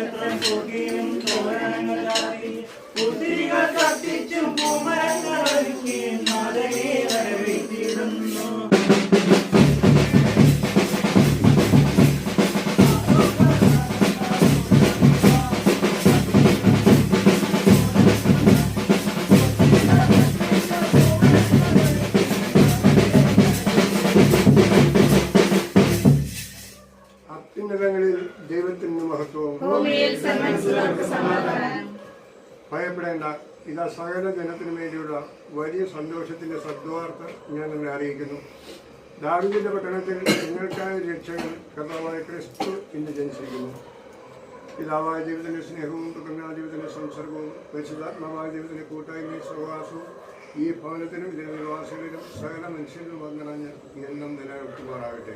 നക്ഷത്രം കൂട്ടിയും തോരണങ്ങളായി പുത്തിരികൾ കത്തിച്ചും പൂമരങ്ങൾ ഒരുക്കിയും നാദനെ വരവേറ്റിടുന്നു. അത്യുന്നതങ്ങളിൽ ദൈവത്തിന് മഹത്വവും, ഭയപ്പെടേണ്ട, ഇതാ സകല ജനത്തിനു വേണ്ടിയുള്ള വലിയ സന്തോഷത്തിന്റെ സദ്വാർത്ത ഞാൻ നിങ്ങളെ അറിയിക്കുന്നു. ദാവീദിന്റെ പട്ടണത്തിൽ നിങ്ങൾക്കായ രക്ഷകൻ കർത്താവായ ക്രിസ്തു ഇന്ന് ജനിച്ചിരിക്കുന്നു. പിതാവായ ദൈവത്തിന്റെ സ്നേഹവും പുത്രനായ ദൈവത്തിന്റെ സംസർഗവും പരിശുദ്ധാത്മാവായ ദൈവത്തിന്റെ കൂട്ടായ്മയും സഹവാസവും ഈ ഭവനത്തിനും ഇതിന്റെ നിവാസികളിലും സകല മനുഷ്യരിലും വന്നിറഞ്ഞ് എന്നും നിലനിർത്തുമാറാകട്ടെ.